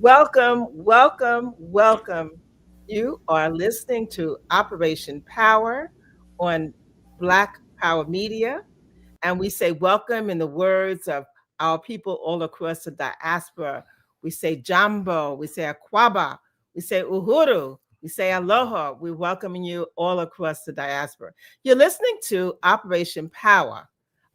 Welcome, welcome, welcome. You are listening to Operation Power on Black Power Media. And we say welcome in the words of our people all across the diaspora. We say jambo, we say akwaba, we say uhuru, we say aloha. We're welcoming you all across the diaspora. You're listening to Operation Power,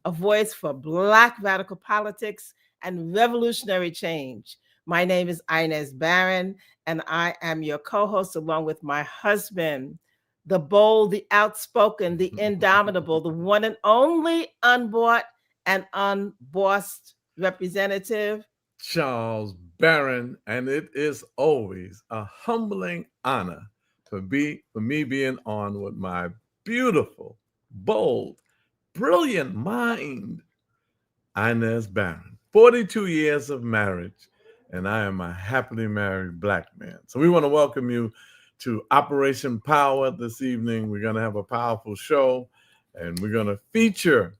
a voice for Black radical politics and revolutionary change. My name is Inez Barron, and I am your co host along with my husband, the bold, the outspoken, the indomitable, the one and only unbought and unbossed representative. Charles Barron, and it is always a humbling honor for me being on with my beautiful, bold, brilliant mind, Inez Barron. 42 years of marriage, and I am a happily married Black man. So we want to welcome you to Operation Power this evening. We're going to have a powerful show, and we're going to feature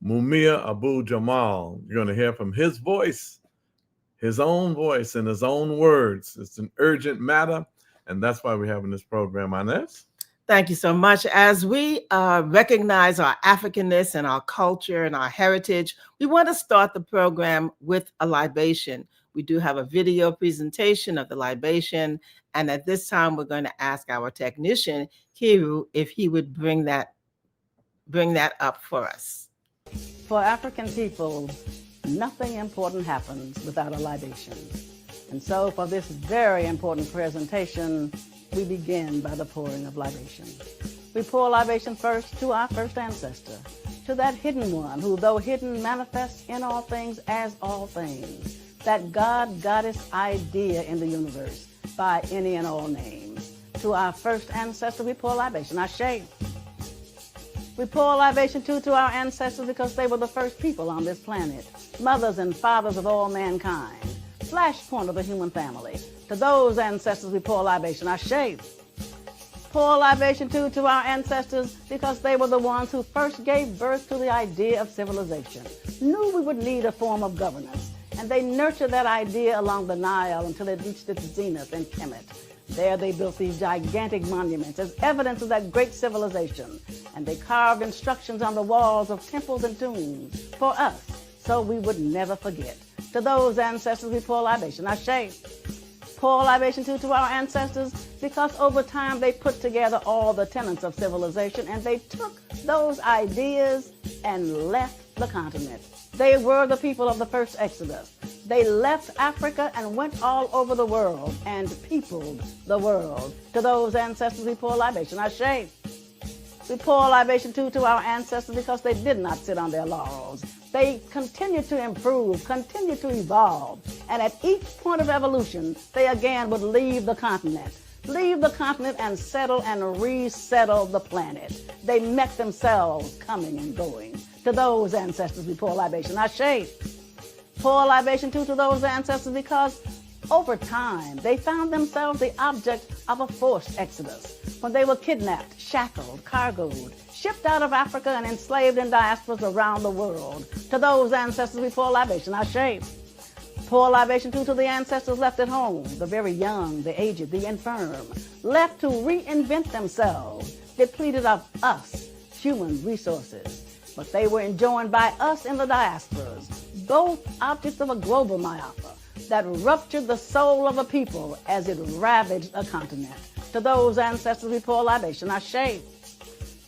MUMIA Abu Jamal. You're going to hear from his voice, his own voice and his own words. It's an urgent matter, and that's why we're having this program, Inez. Thank you so much. As we recognize our Africanness and our culture and our heritage, we want to start the program with a libation. We do have a video presentation of the libation, and at this time, we're going to ask our technician, Kiru, if he would bring that up for us. For African people, nothing important happens without a libation. And so for this very important presentation, we begin by the pouring of libation. We pour libation first to our first ancestor, to that hidden one who, though hidden, manifests in all things as all things, that God-goddess idea in the universe by any and all names. To our first ancestor, we pour libation, Ashe. We pour libation too to our ancestors because they were the first people on this planet, mothers and fathers of all mankind, flashpoint of the human family. To those ancestors we pour libation, Ashe. Pour libation too to our ancestors because they were the ones who first gave birth to the idea of civilization, knew we would need a form of governance, and they nurtured that idea along the Nile until it reached its zenith in Kemet. There they built these gigantic monuments as evidence of that great civilization, and they carved instructions on the walls of temples and tombs for us, so we would never forget. To those ancestors we pour libation, Ashe. Pour libation too to our ancestors because over time they put together all the tenets of civilization and they took those ideas and left the continent. They were the people of the first Exodus. They left Africa and went all over the world and peopled the world. To those ancestors we pour libation, Ashe. We pour libation too to our ancestors because they did not sit on their laurels. They continued to improve, continued to evolve, and at each point of evolution, they again would leave the continent and settle and resettle the planet. They met themselves coming and going. To those ancestors we pour libation, Ashe. Pour libation too to those ancestors because over time, they found themselves the object of a forced exodus. When they were kidnapped, shackled, cargoed, shipped out of Africa and enslaved in diasporas around the world. To those ancestors we pour libation, Ashe. Pour libation too to the ancestors left at home, the very young, the aged, the infirm, left to reinvent themselves, depleted of us, human resources. But they were enjoined by us in the diasporas, both objects of a global myopia that ruptured the soul of a people as it ravaged a continent. To those ancestors we pour libation, Ashe.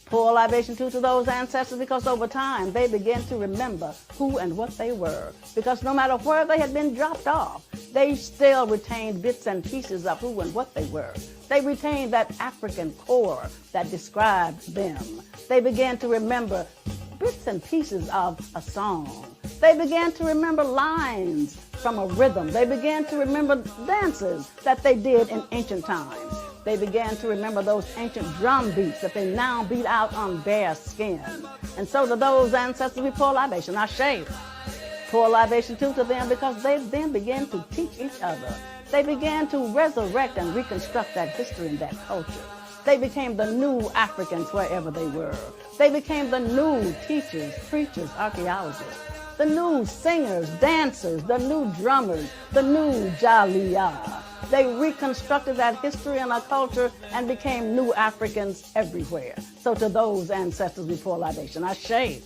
Pour libation too to those ancestors because over time they began to remember who and what they were. Because no matter where they had been dropped off, they still retained bits and pieces of who and what they were. They retained that African core that described them. They began to remember bits and pieces of a song. They began to remember lines from a rhythm. They began to remember dances that they did in ancient times. They began to remember those ancient drum beats that they now beat out on bare skin. And so to those ancestors we pour libation, Ashe. Pour libation too to them because they then began to teach each other. They began to resurrect and reconstruct that history and that culture. They became the new Africans wherever they were. They became the new teachers, preachers, archaeologists. the new singers, dancers, the new drummers, the new Jalia. They reconstructed that history and our culture and became new Africans everywhere. So to those ancestors, we pour libation. Ashe.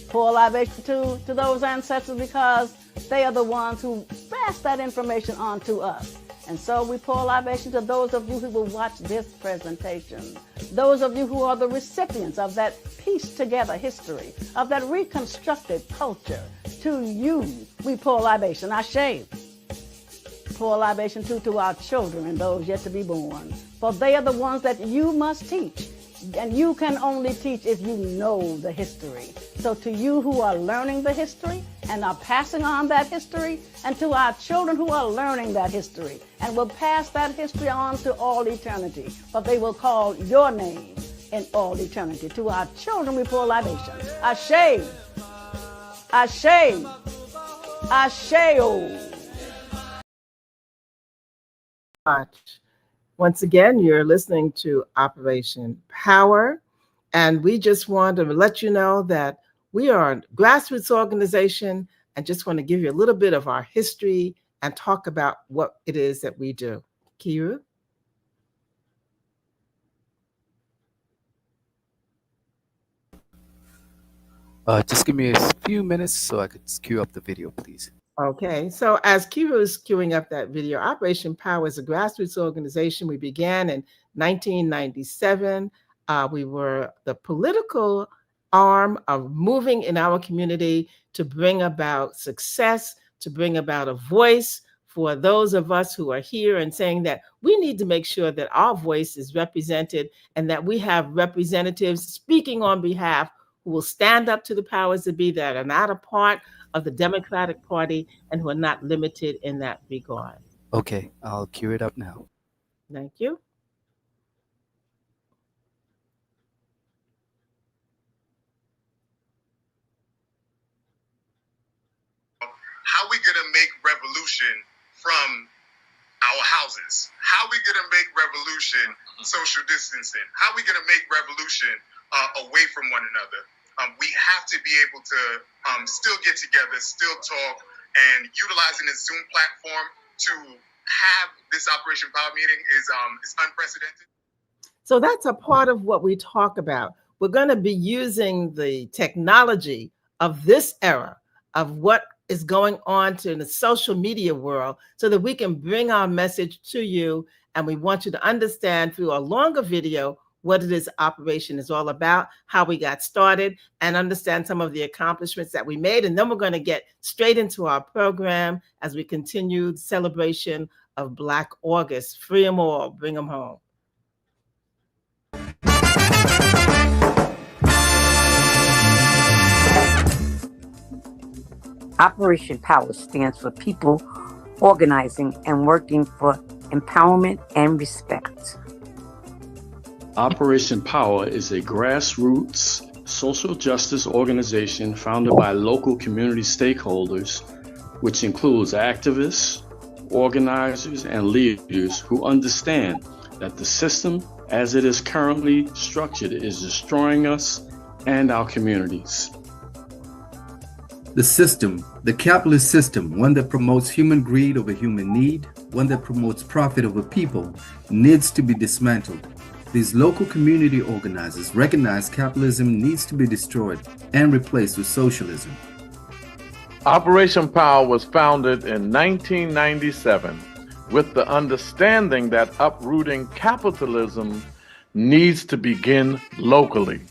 Pour libation to those ancestors because they are the ones who passed that information on to us. And so we pour libation to those of you who will watch this presentation. Those of you who are the recipients of that pieced together history, of that reconstructed culture. To you, we pour libation. Ashe. Pour libation to our children and those yet to be born. For they are the ones that you must teach. And you can only teach if you know the history. So to you who are learning the history and are passing on that history, and to our children who are learning that history and will pass that history on to all eternity, but they will call your name in all eternity. To our children we pour libation. Ashe. Ashe. Ashe. Once again, you're listening to Operation Power, and we just want to let you know that we are a grassroots organization and just want to give you a little bit of our history and talk about what it is that we do. Kiru? Just give me a few minutes so I could queue up the video, please. Okay, so as Kiru is queuing up that video, Operation Power is a grassroots organization. We began in 1997. We were the political arm of moving in our community to bring about success, to bring about a voice for those of us who are here and saying that we need to make sure that our voice is represented and that we have representatives speaking on behalf who will stand up to the powers that be that are not a part of the Democratic Party and who are not limited in that regard. Okay, I'll cue it up now. Thank you. How are we going to make revolution from our houses? How are we going to make revolution social distancing? How are we going to make revolution away from one another? We have to be able to still get together, still talk, and utilizing this Zoom platform to have this Operation Power meeting is unprecedented. So that's a part of what we talk about. We're going to be using the technology of this era, of what is going on in the social media world, so that we can bring our message to you. And we want you to understand through a longer video what it is Operation is all about, how we got started, and understand some of the accomplishments that we made. And then we're going to get straight into our program as we continue the celebration of Black August. Free them all, bring them home. Operation Power stands for people organizing and working for empowerment and respect. Operation Power is a grassroots social justice organization founded by local community stakeholders, which includes activists, organizers, and leaders who understand that the system as it is currently structured is destroying us and our communities. The system, the capitalist system, one that promotes human greed over human need, one that promotes profit over people, needs to be dismantled. These local community organizers recognize capitalism needs to be destroyed and replaced with socialism. Operation Power was founded in 1997 with the understanding that uprooting capitalism needs to begin locally.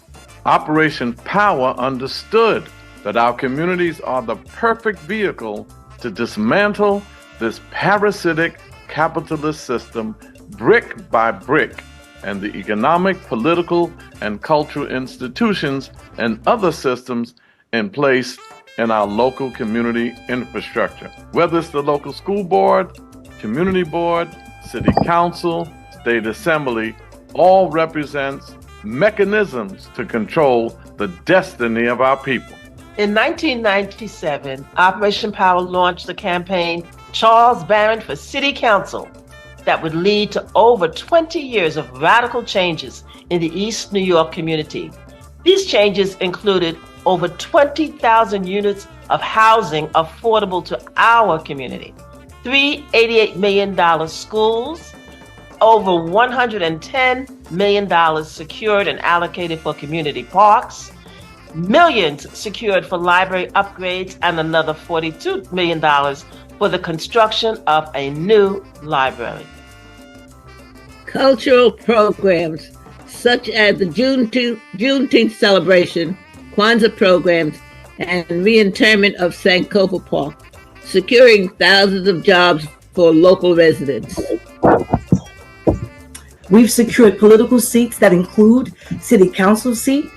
Operation Power understood that our communities are the perfect vehicle to dismantle this parasitic capitalist system brick by brick, and the economic, political, and cultural institutions and other systems in place in our local community infrastructure. Whether it's the local school board, community board, city council, state assembly, all represents mechanisms to control the destiny of our people. In 1997, Operation Power launched the campaign Charles Barron for City Council that would lead to over 20 years of radical changes in the East New York community. These changes included over 20,000 units of housing affordable to our community, three $88 million schools, over $110 million secured and allocated for community parks, millions secured for library upgrades, and another $42 million for the construction of a new library. Cultural programs such as the Juneteenth celebration, Kwanzaa programs, and reinterment of Sankofa Park, securing thousands of jobs for local residents. We've secured political seats that include city council seat,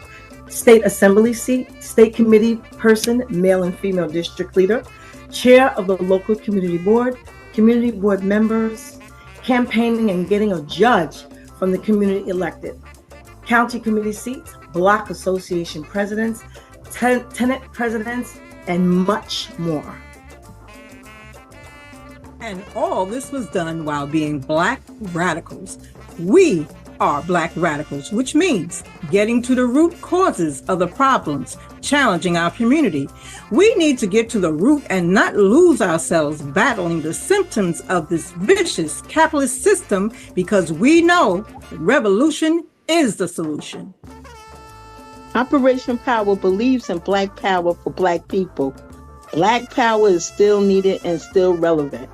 state assembly seat, state committee person, male and female district leader, chair of the local community board members, campaigning and getting a judge from the community elected, county committee seats, block association presidents, tenant presidents, and much more. And all this was done while being Black radicals. We are Black radicals, which means getting to the root causes of the problems challenging our community. We need to get to the root and not lose ourselves battling the symptoms of this vicious capitalist system, because we know that revolution is the solution. Operation Power believes in Black power for Black people. Black power is still needed and still relevant.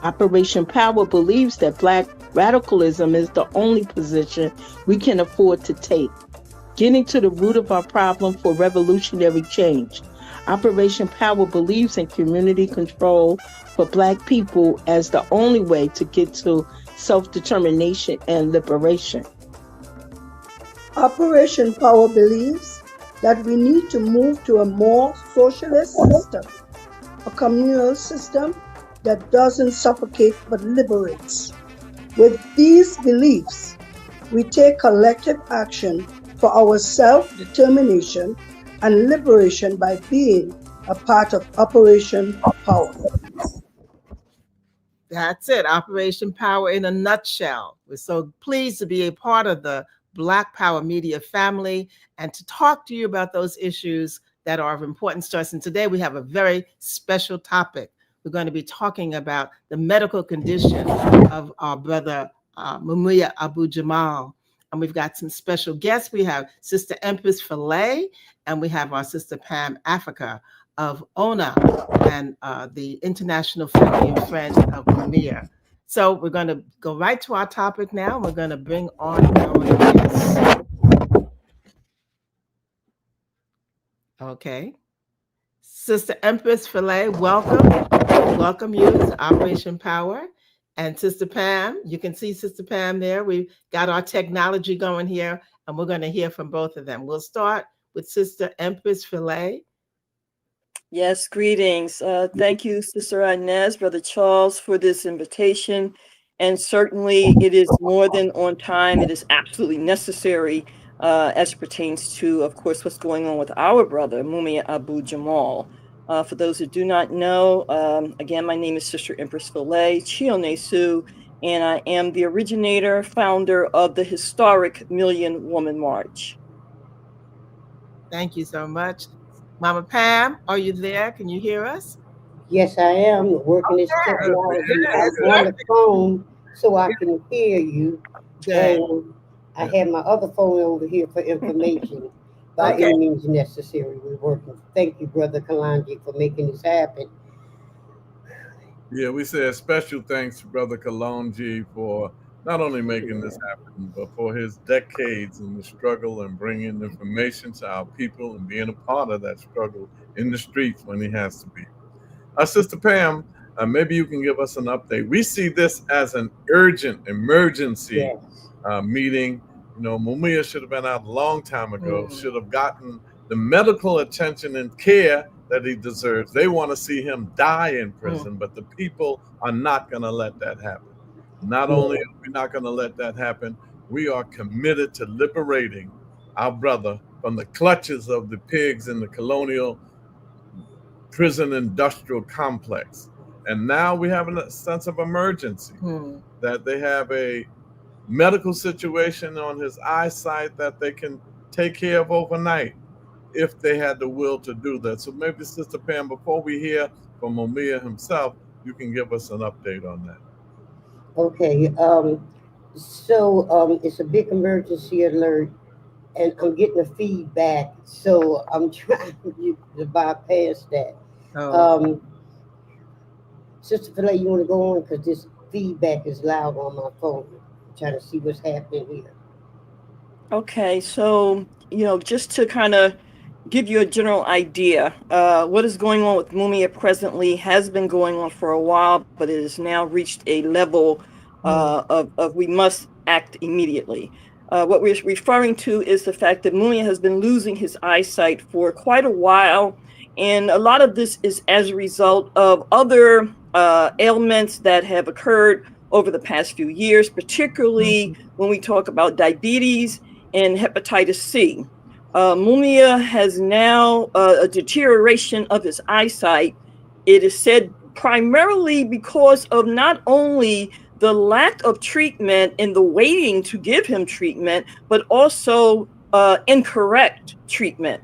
Operation Power believes that Black radicalism is the only position we can afford to take, getting to the root of our problem for revolutionary change. Operation Power believes in community control for Black people as the only way to get to self-determination and liberation. Operation Power believes that we need to move to a more socialist system, a communal system that doesn't suffocate but liberates. With these beliefs, we take collective action for our self-determination and liberation by being a part of Operation Power. That's it, Operation Power in a nutshell. We're so pleased to be a part of the Black Power Media family and to talk to you about those issues that are of importance to us. And today we have a very special topic. We're going to be talking about the medical condition of our brother MUMIA Abu Jamal. And we've got some special guests. We have Sister Empress Filet, and we have our Sister Pam Africa of ONA and the International Family and Friends of MUMIA. So we're going to go right to our topic now. We're going to bring on our guests. Okay. Sister Empress Filet, welcome. Welcome you to Operation Power. And Sister Pam, you can see Sister Pam there. We've got our technology going here, and we're going to hear from both of them. We'll start with Sister Empress Filet. Yes, greetings. Thank you, Sister Inez, Brother Charles, for this invitation. And certainly it is more than on time. It is absolutely necessary as it pertains to, of course, what's going on with our brother, MUMIA Abu Jamal. For those who do not know, again, my name is Sister Empress Filet Chionesu, and I am the originator, founder of the historic Million Woman March. Thank you so much. Mama Pam, are you there? Can you hear us? Yes, I am working this technology. I'm on the phone so I can hear you. And I have my other phone over here for information. By any means necessary, we're working. Thank you, Brother Kalanji, for making this happen. Yeah, we say a special thanks to Brother Kalonji for not only making this happen, but for his decades in the struggle and bringing information to our people and being a part of that struggle in the streets when he has to be. Sister Pam, maybe you can give us an update. We see this as an urgent emergency meeting. You know, MUMIA should have been out a long time ago, should have gotten the medical attention and care that he deserves. They want to see him die in prison, but the people are not going to let that happen. Not only are we not going to let that happen, we are committed to liberating our brother from the clutches of the pigs in the colonial prison industrial complex. And now we have a sense of emergency that they have a medical situation on his eyesight that they can take care of overnight. if they had the will to do that. So maybe, Sister Pam, before we hear from MUMIA himself, you can give us an update on that. Okay. So it's a big emergency alert, and I'm getting a feedback. So I'm trying to bypass that. Oh, Um, Sister Filet, you want to go on because this feedback is loud on my phone. I'm trying to see what's happening here. Okay, so, just to kind of give you a general idea, what is going on with MUMIA presently has been going on for a while, but it has now reached a level of we must act immediately. What we're referring to is the fact that MUMIA has been losing his eyesight for quite a while, and a lot of this is as a result of other ailments that have occurred over the past few years, particularly when we talk about diabetes and hepatitis C. MUMIA has now a deterioration of his eyesight. It is said primarily because of not only the lack of treatment and the waiting to give him treatment, but also incorrect treatment.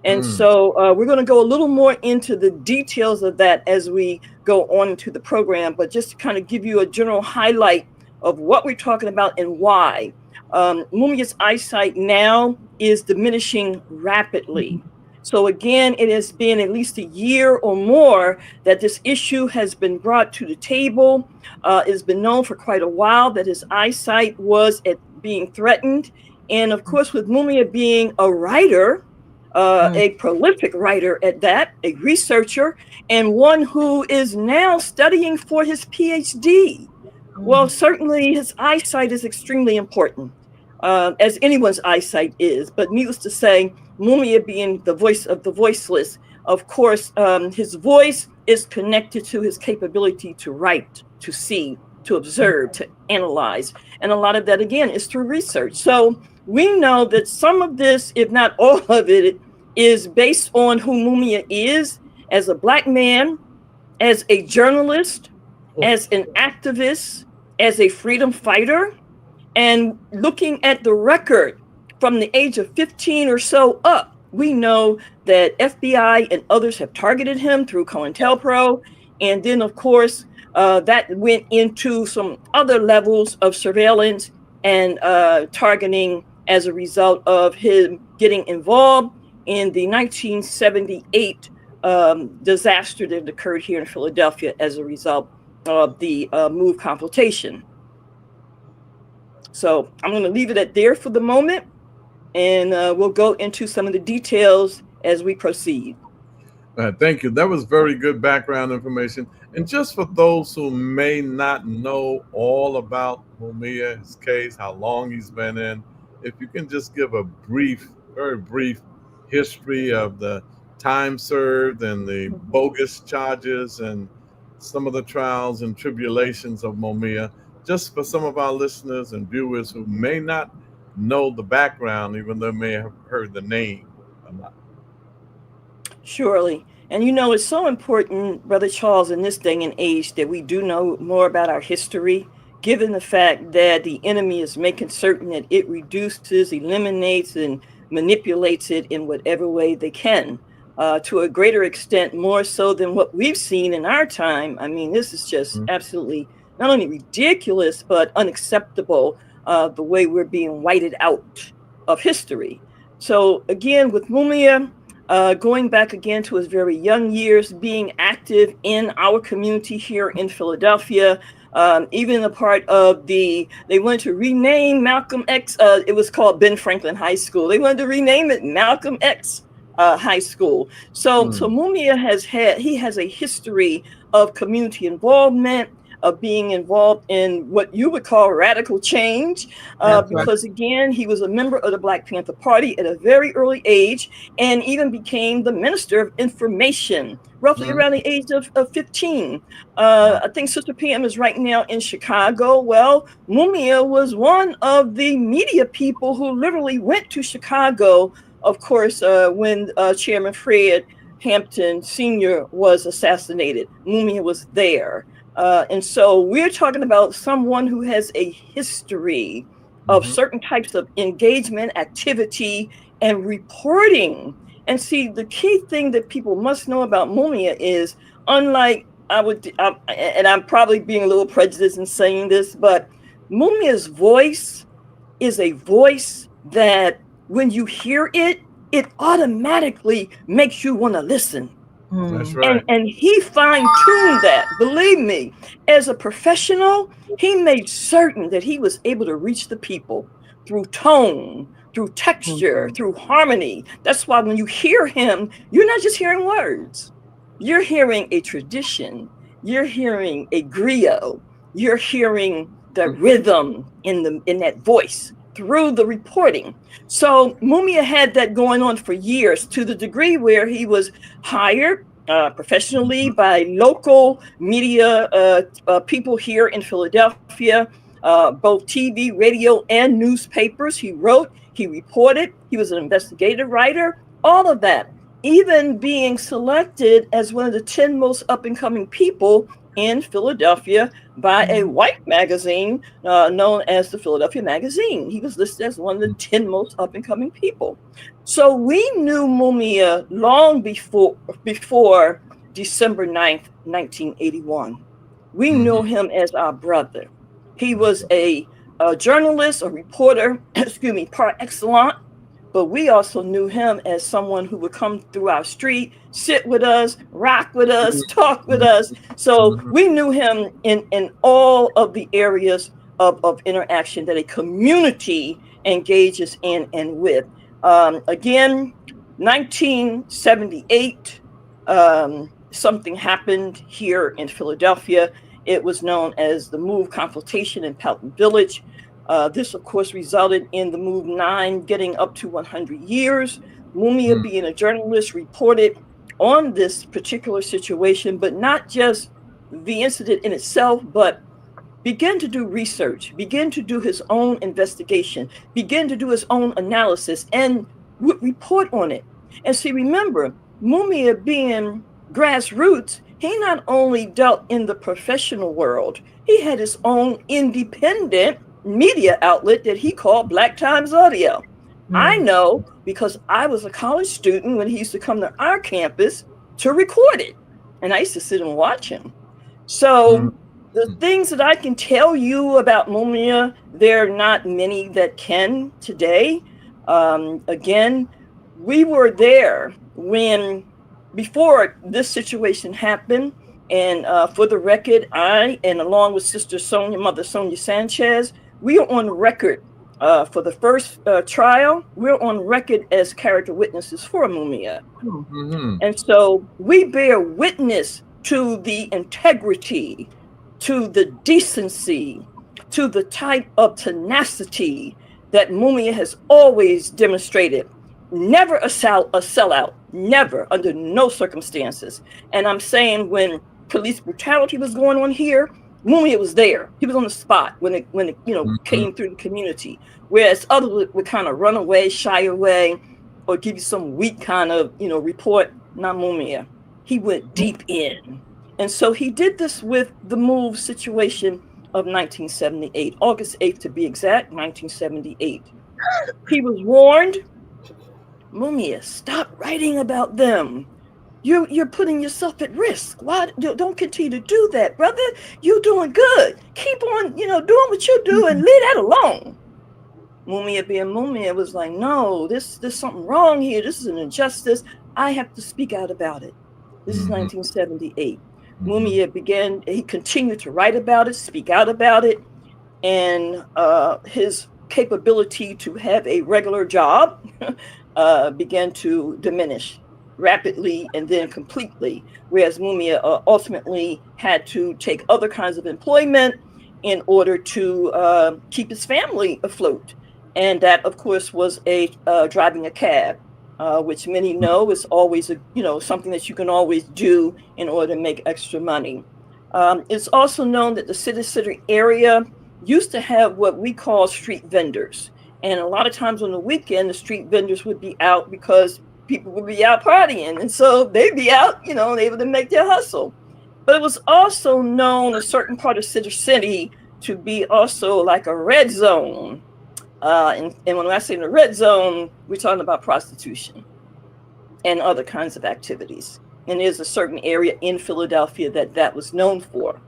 And so we're going to go a little more into the details of that as we go on into the program, but just to kind of give you a general highlight of what we're talking about and why. MUMIA's eyesight now is diminishing rapidly. So again, it has been at least a year or more that this issue has been brought to the table. It's been known for quite a while that his eyesight was being threatened. And of course, with MUMIA being a writer, a prolific writer at that, a researcher, and one who is now studying for his PhD. Well, certainly his eyesight is extremely important, as anyone's eyesight is. But needless to say, MUMIA being the voice of the voiceless, of course, his voice is connected to his capability to write, to see, to observe, to analyze. And a lot of that, again, is through research. So we know that some of this, if not all of it, is based on who MUMIA is as a Black man, as a journalist, as an activist, as a freedom fighter. And looking at the record from the age of 15 or so up, we know that FBI and others have targeted him through COINTELPRO. And then, of course, that went into some other levels of surveillance and targeting as a result of him getting involved in the 1978 disaster that occurred here in Philadelphia as a result of the MOVE consultation. So I'm going to leave it at there for the moment, and we'll go into some of the details as we proceed. Thank you. That was very good background information. And just for those who may not know all about MUMIA, his case, how long he's been in, if you can just give a brief, very brief history of the time served and the bogus charges and some of the trials and tribulations of MUMIA, just for some of our listeners and viewers who may not know the background, even though they may have heard the name a lot. Surely. And it's so important, Brother Charles, in this day and age that we do know more about our history, given the fact that the enemy is making certain that it reduces, eliminates, and manipulates it in whatever way they can, to a greater extent, more so than what we've seen in our time. I mean, this is just absolutely not only ridiculous, but unacceptable, the way we're being whited out of history. So again, with MUMIA, going back again to his very young years, being active in our community here in Philadelphia, even a part of they wanted to rename Malcolm X. It was called Ben Franklin High School. They wanted to rename it Malcolm X High School. So MUMIA has a history of community involvement, of being involved in what you would call radical change, because again, he was a member of the Black Panther Party at a very early age, and even became the Minister of Information, roughly around the age of 15. I think Sister Pam is right now in Chicago. Well, MUMIA was one of the media people who literally went to Chicago, of course, when Chairman Fred Hampton Sr. was assassinated. MUMIA was there. And so we're talking about someone who has a history of certain types of engagement, activity, and reporting And see, the key thing that people must know about Mumia is, unlike and I'm probably being a little prejudiced in saying this, but Mumia's voice is a voice that when you hear it, it automatically makes you want to listen. That's right. And he fine-tuned that. Believe me, as a professional, he made certain that he was able to reach the people through tone, through texture, through harmony. That's why when you hear him, you're not just hearing words. You're hearing a tradition. You're hearing a griot. You're hearing the rhythm in that voice through the reporting. So Mumia had that going on for years, to the degree where he was hired professionally by local media people here in Philadelphia, both TV, radio, and newspapers. He wrote, he reported, he was an investigative writer, all of that. Even being selected as one of the 10 most up-and-coming people in Philadelphia by a white magazine known as the Philadelphia Magazine. He was listed as one of the 10 most up-and-coming people. So we knew Mumia long before December 9th, 1981. We knew him as our brother. He was a journalist, a reporter, excuse me, par excellence. But we also knew him as someone who would come through our street, sit with us, rock with us, talk with us. So we knew him in all of the areas of interaction that a community engages in and with. Again, 1978, something happened here in Philadelphia. It was known as the Move Confrontation in Pelton Village. This, of course, resulted in the Move 9 getting up to 100 years. Mumia, being a journalist, reported on this particular situation, but not just the incident in itself, but began to do research, began to do his own investigation, began to do his own analysis, and would report on it. And see, remember, Mumia being grassroots, he not only dealt in the professional world, he had his own independent media outlet that he called Black Times Audio. I know because I was a college student when he used to come to our campus to record it. And I used to sit and watch him. So the things that I can tell you about Mumia, there are not many that can today. Again, we were there when, before this situation happened. And for the record, I, and along with Sister Sonia, Mother Sonia Sanchez, we are on record for the first trial. We're on record as character witnesses for Mumia. And so we bear witness to the integrity, to the decency, to the type of tenacity that Mumia has always demonstrated. Never a sellout, never, under no circumstances. And I'm saying when police brutality was going on here, Mumia was there. He was on the spot when it came through the community. Whereas others would kind of run away, shy away, or give you some weak kind of, report. Not Mumia. He went deep in. And so he did this with the Move situation of 1978, August 8th to be exact, 1978. He was warned, Mumia, stop writing about them. You're putting yourself at risk. Why don't continue to do that, brother? You're doing good. Keep on, doing what you do and leave that alone. Mumia being Mumia was like, no, there's something wrong here. This is an injustice. I have to speak out about it. This is 1978. Mumia he continued to write about it, speak out about it, and his capability to have a regular job began to diminish rapidly and then completely, whereas Mumia ultimately had to take other kinds of employment in order to keep his family afloat. And that, of course, was driving a cab, which many know is always something that you can always do in order to make extra money. It's also known that the city area used to have what we call street vendors. And a lot of times on the weekend, the street vendors would be out because people would be out partying. And so they'd be out, able to make their hustle. But it was also known, a certain part of city to be also like a red zone. And when I say the red zone, we're talking about prostitution. and other kinds of activities. And there's a certain area in Philadelphia that was known for.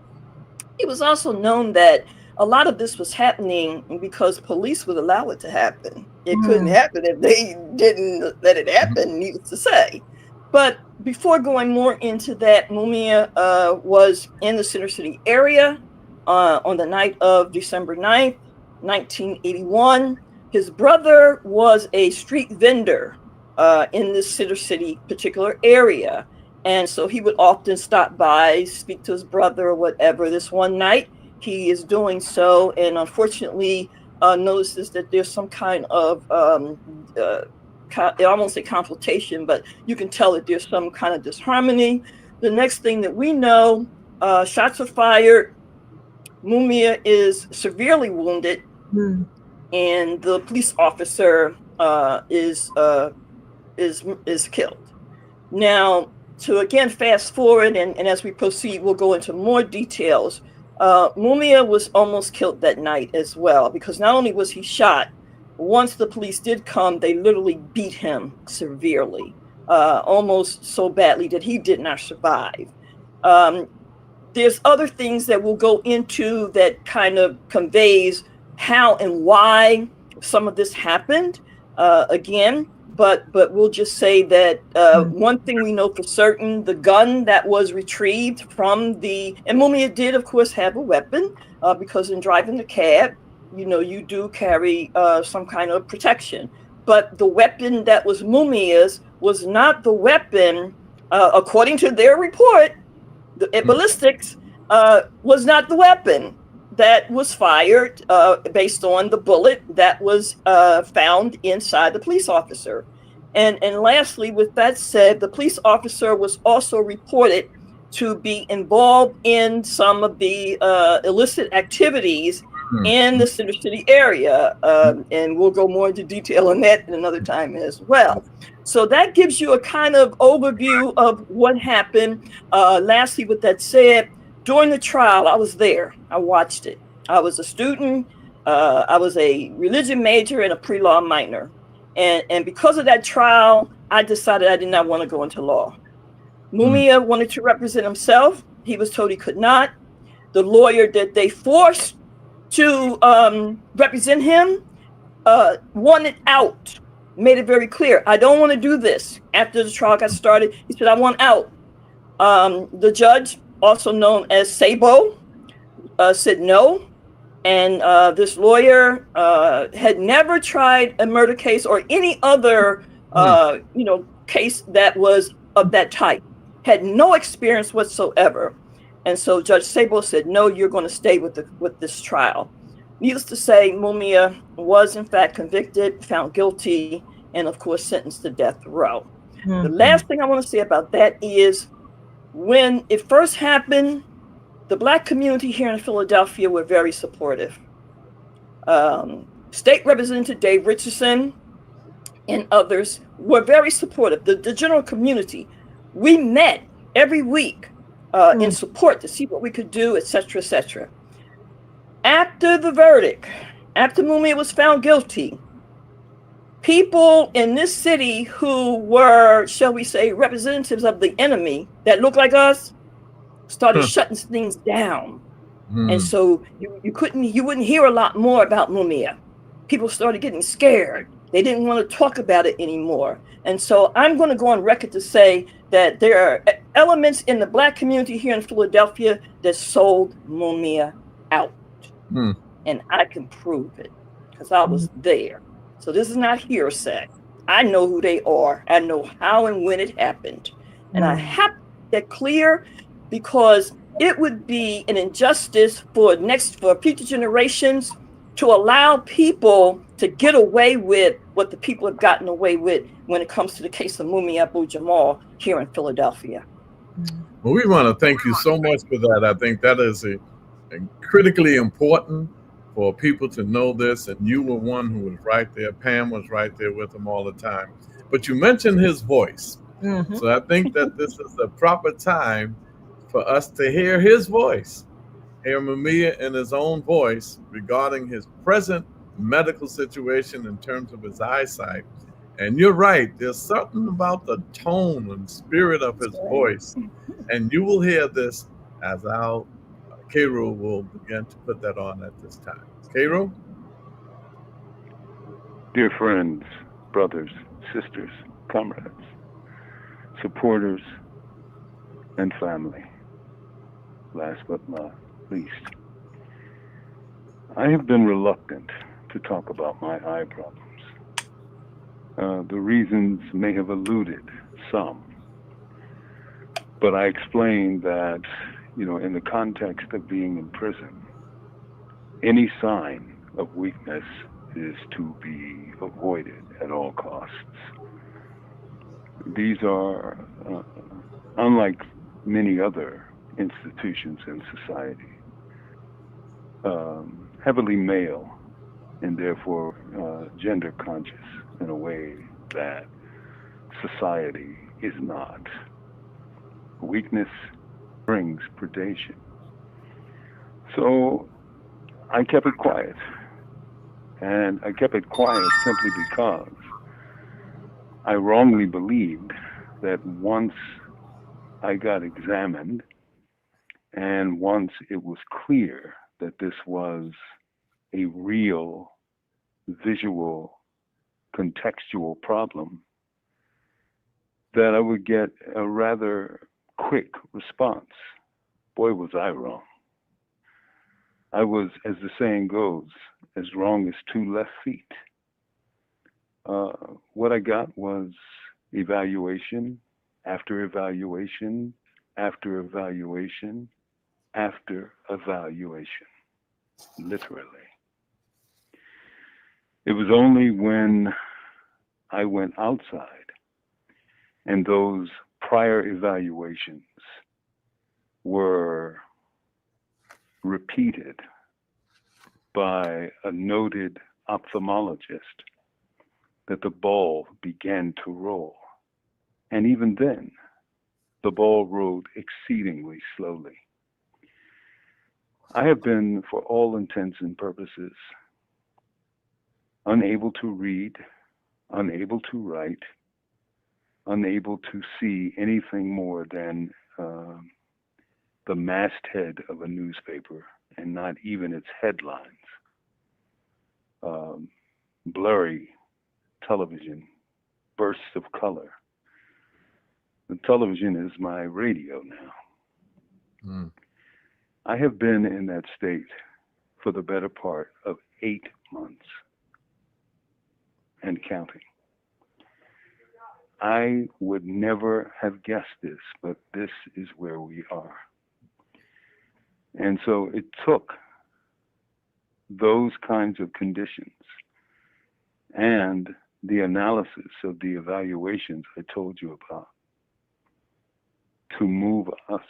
It was also known that a lot of this was happening because police would allow it to happen. It couldn't happen if they didn't let it happen, needless to say. But before going more into that, Mumia was in the Center City area on the night of December 9th, 1981. His brother was a street vendor in this Center City particular area. And so he would often stop by, speak to his brother or whatever. This one night, he is doing so, and unfortunately notices that there's some kind of, I won't say confrontation, but you can tell that there's some kind of disharmony. The next thing that we know, shots are fired. Mumia is severely wounded, and the police officer is killed. Now, to again fast forward, and as we proceed, we'll go into more details. Mumia was almost killed that night as well, because not only was he shot, once the police did come, they literally beat him severely, almost so badly that he did not survive. There's other things that we'll go into that kind of conveys how and why some of this happened again. But we'll just say that one thing we know for certain, the gun that was retrieved from and Mumia did, of course, have a weapon because in driving the cab, you do carry some kind of protection. But the weapon that was Mumia's was not the weapon, according to their report, the ballistics was not the weapon that was fired based on the bullet that was found inside the police officer. And lastly, with that said, the police officer was also reported to be involved in some of the illicit activities in the Center City area. And we'll go more into detail on that in another time as well. So that gives you a kind of overview of what happened. Lastly, with that said, during the trial, I was there. I watched it. I was a student. I was a religion major and a pre-law minor. And because of that trial, I decided I did not want to go into law. Mumia wanted to represent himself. He was told he could not. The lawyer that they forced to represent him wanted out, made it very clear. I don't want to do this. After the trial got started, he said, I want out. The judge, also known as Sabo, said no. And this lawyer had never tried a murder case or any other, case that was of that type. Had no experience whatsoever. And so Judge Sabo said, no, you're going to stay with this trial. Needless to say, Mumia was in fact convicted, found guilty, and of course sentenced to death row. The last thing I want to say about that is when it first happened, the Black community here in Philadelphia were very supportive. State Representative Dave Richardson and others were very supportive. The general community, we met every week in support to see what we could do, et cetera, et cetera. After the verdict, after Mumia was found guilty, people in this city who were, shall we say, representatives of the enemy that looked like us, started shutting things down. And so you wouldn't hear a lot more about Mumia. People started getting scared. They didn't want to talk about it anymore. And so I'm going to go on record to say that there are elements in the Black community here in Philadelphia that sold Mumia out. And I can prove it because I was there. So this is not hearsay. I know who they are. I know how and when it happened. And I have to make that clear because it would be an injustice for future generations to allow people to get away with what the people have gotten away with when it comes to the case of Mumia Abu-Jamal here in Philadelphia. Well, we want to thank you so much for that. I think that is critically important for people to know this. And you were one who was right there. Pam was right there with him all the time. But you mentioned his voice. So I think that this is the proper time for us to hear his voice, hear Mumia in his own voice regarding his present medical situation in terms of his eyesight. And you're right, there's something about the tone and spirit of his voice. And you will hear this as our Cairo will begin to put that on at this time. Cairo? Dear friends, brothers, sisters, comrades, supporters, and family, last but not least, I have been reluctant to talk about my eye problems. The reasons may have eluded some, but I explained that, in the context of being in prison, any sign of weakness is to be avoided at all costs. These are, unlike many other institutions in society, heavily male and therefore gender conscious in a way that society is not. Weakness brings predation. So I kept it quiet. And I kept it quiet simply because I wrongly believed that once I got examined and once it was clear that this was a real visual contextual problem, that I would get a rather quick response. Boy, was I wrong. I was, as the saying goes, as wrong as 2 left feet. What I got was evaluation after evaluation after evaluation after evaluation, literally. It was only when I went outside and those prior evaluations were repeated by a noted ophthalmologist that the ball began to roll. And even then, the ball rolled exceedingly slowly. I have been, for all intents and purposes, unable to read, unable to write, unable to see anything more than the masthead of a newspaper and not even its headlines. Blurry television, bursts of color. The television is my radio now. I have been in that state for the better part of 8 months and counting. I would never have guessed this, but this is where we are. And so it took those kinds of conditions and the analysis of the evaluations I told you about to move us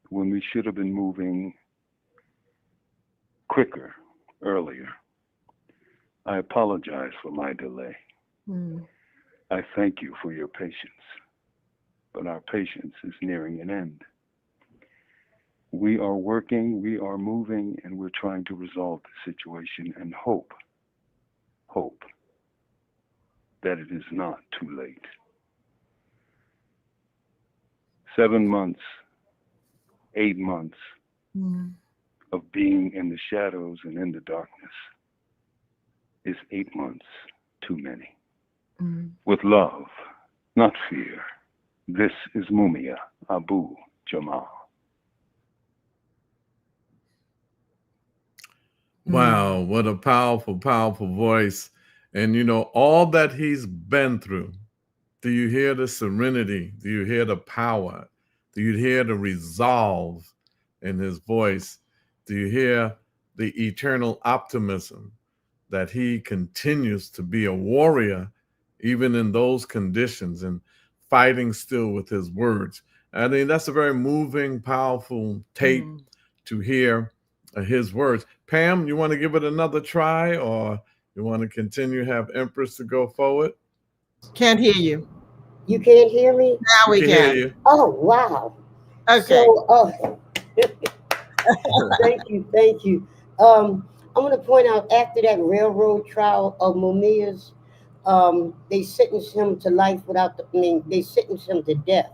when we should have been moving quicker, earlier. I apologize for my delay. I thank you for your patience, but our patience is nearing an end. We are working, we are moving, and we're trying to resolve the situation and hope that it is not too late. 7 months, 8 months of being in the shadows and in the darkness is 8 months too many. With love, not fear, this is MUMIA Abu Jamal. Wow, what a powerful, powerful voice. And all that he's been through. Do you hear the serenity? Do you hear the power? Do you hear the resolve in his voice? Do you hear the eternal optimism that he continues to be a warrior even in those conditions and fighting still with his words? I mean, that's a very moving, powerful tape to hear his words. Pam, you want to give it another try, or you want to continue have Empress to go forward? Can't hear you. You can't hear me? Now we can can. hear you. Oh, wow. Okay. So, thank you. I'm going to point out, after that railroad trial of Mumia's, they sentenced him to life without I mean, they sentenced him to death.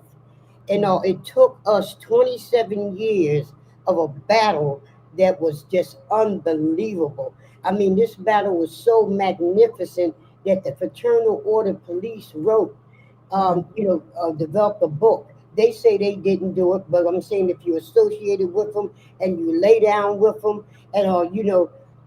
It took us 27 years of a battle that was just unbelievable. I mean, this battle was so magnificent that the Fraternal Order Police wrote, developed a book. They say they didn't do it, but I'm saying if you're associated with them and you lay down with them, and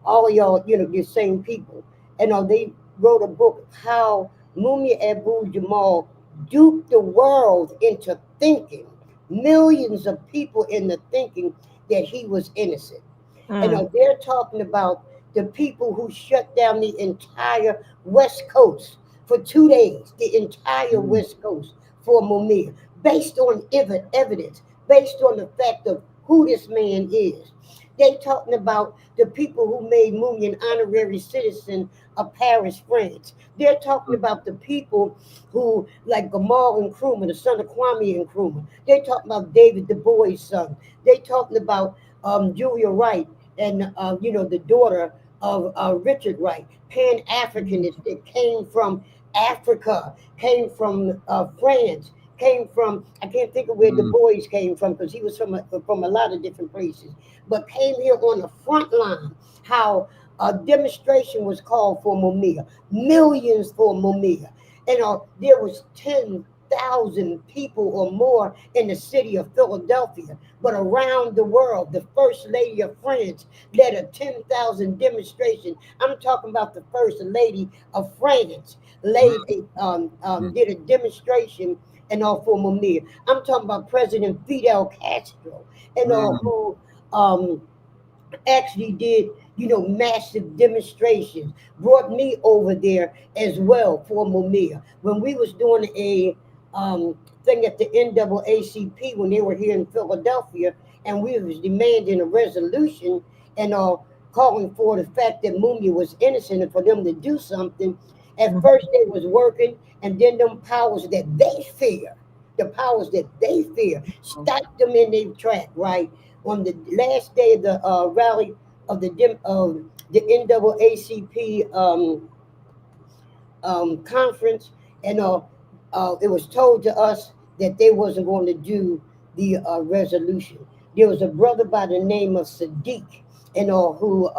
all of y'all, the same people, they wrote a book how Mumia Abu Jamal duped the world into thinking, millions of people into thinking that he was innocent. They're talking about the people who shut down the entire West Coast for 2 days, the entire West Coast for Mumia, based on evidence, based on the fact of who this man is. They talking about the people who made Mumia an honorary citizen of Paris, France. They're talking about the people who, like Gamal Nkrumah, the son of Kwame Nkrumah. They're talking about David Du Bois' son. They're talking about Julia Wright and the daughter of Richard Wright, Pan Africanists that came from Africa, came from France, came from, I can't think of where Du Bois came from because he was from a lot of different places, but came here on the front line. How a demonstration was called for Mumia, millions for Mumia, and there was 10,000 people or more in the city of Philadelphia, but around the world, the First Lady of France led a 10,000 demonstration. I'm talking about the First Lady of France did a demonstration and all for Mumia. I'm talking about President Fidel Castro and all who actually did, massive demonstrations, brought me over there as well for Mumia. When we was doing a thing at the NAACP when they were here in Philadelphia, and we was demanding a resolution and calling for the fact that Mumia was innocent and for them to do something. At first they was working, and then them powers that they fear, the powers that they fear, stopped them in their track, right? On the last day of the rally of the NAACP conference, and it was told to us that they wasn't going to do the resolution. There was a brother by the name of Sadiq, who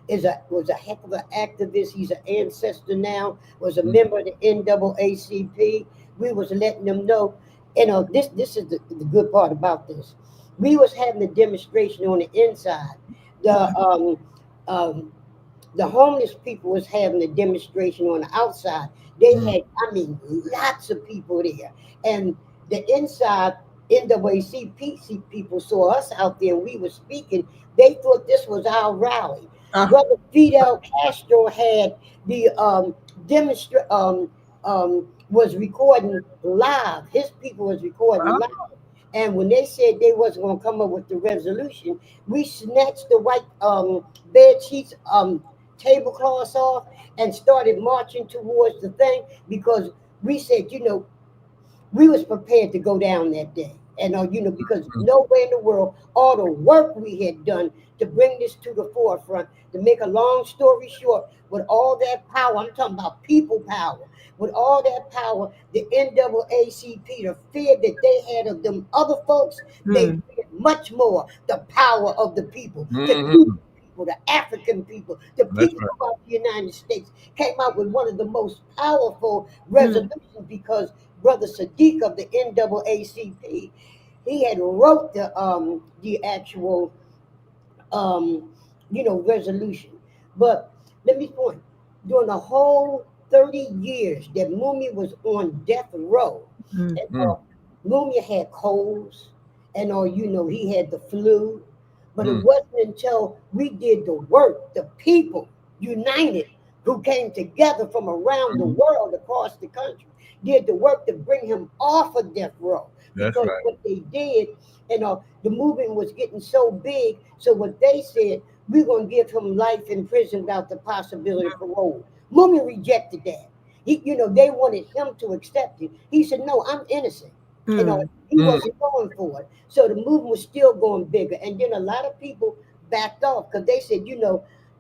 was a heck of an activist. He's an ancestor now. Was a member of the NAACP. We was letting them know. This is the good part about this. We was having a demonstration on the inside. The homeless people was having a demonstration on the outside. They had, I mean, lots of people there. And the inside NAACP people saw us out there. We were speaking. They thought this was our rally. Brother Fidel Castro had the was recording live. His people was recording live. And when they said they wasn't going to come up with the resolution, we snatched the white bed sheets, tablecloths off, and started marching towards the thing because we said, we was prepared to go down that day. And because nowhere in the world, all the work we had done to bring this to the forefront, to make a long story short, with all that power, I'm talking about people power, with all that power, the NAACP, the fear that they had of them other folks, they feared much more the power of the people, the Cuban people, the African people, the people of the United States came out with one of the most powerful resolutions because Brother Sadiq of the NAACP, he had wrote the actual resolution. But let me point, during the whole 30 years that Mumia was on death row, and, Mumia had colds, and he had the flu, but it wasn't until we did the work, the people united, who came together from around the world, across the country, did the work to bring him off of death row. Because what they did, the movement was getting so big. So what they said, we're going to give him life in prison without the possibility of parole. Mumia rejected that. They wanted him to accept it. He said, no, I'm innocent. He wasn't going for it. So the movement was still going bigger. And then a lot of people backed off because they said,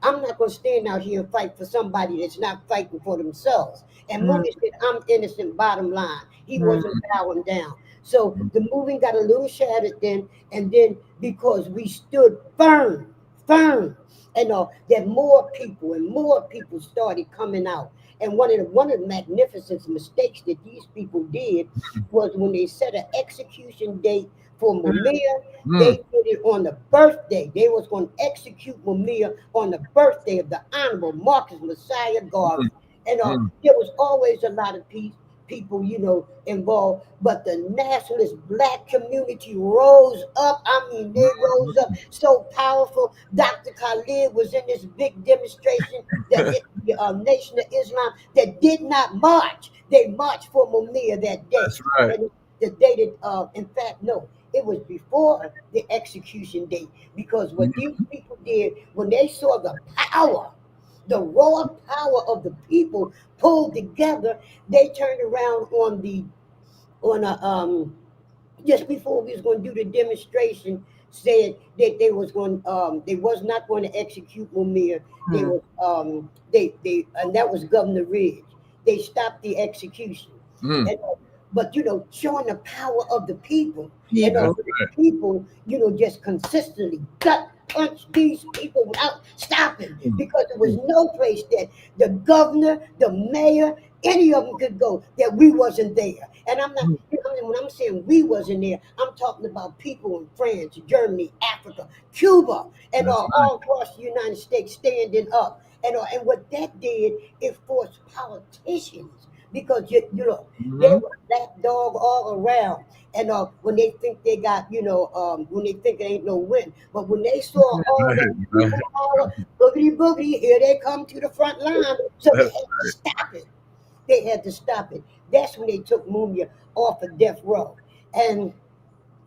I'm not going to stand out here and fight for somebody that's not fighting for themselves. And Mm. Mooney said, I'm innocent, bottom line. He Mm. wasn't bowing down. So the movement got a little shattered then, and then because we stood firm, firm, and that more people started coming out. And one of the magnificent mistakes that these people did was when they set an execution date for Mumia, they did it on the birthday. They was going to execute Mumia on the birthday of the Honorable Marcus Messiah Garvey. And there was always a lot of people, involved. But the nationalist black community rose up. I mean, they rose up so powerful. Dr. Khalid was in this big demonstration that the Nation of Islam that did not march. They marched for Mumia that day. That's right. And the day that, in fact, no, it was before the execution date, because what these people did when they saw the power, the raw power of the people pulled together, they turned around on a just before we was going to do the demonstration, said that they was not going to execute Mumia. They was they and that was Governor Ridge. They stopped the execution. And, but showing the power of the people, and People. the people, just consistently gut punch these people without stopping, because there was no place that the governor, the mayor, any of them could go that we wasn't there. And I'm not, when I'm saying we wasn't there, I'm talking about people in France, Germany, Africa, Cuba, and all across the United States standing up. And what that did, it forced politicians, because they were black dog all around. And when they think they got, when they think there ain't no win, but when they saw all that people power, boogity boogity, here they come to the front line, so they had to stop it. They had to stop it. That's when they took Mumia off of death row. And